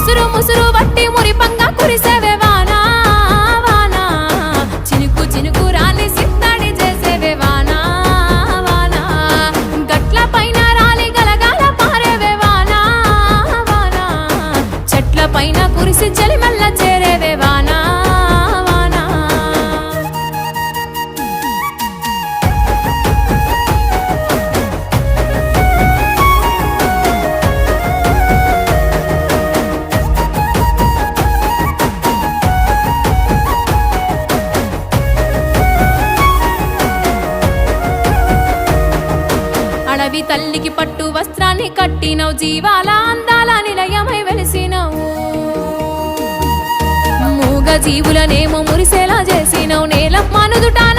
ముసురు ముసురు వట్టి మురిపంగా కురిసేవే వానా వానా చినుకు చినుకు రాని సిద్ధడి చేసేవే వానా వానా గట్ల పైన రాలి గలగాల పారేవే వానా వానా చెట్ల పైన కురిసి చలిమల్ల చేరేవే వానా వానా అడవి తల్లికి పట్టు వస్త్రాన్ని కట్టినవు జీవాల అందాల నిలయమై వెలిసినవు మూగ జీవులనేమో మురిసేలా చేసినవు నేల మనుదుటాన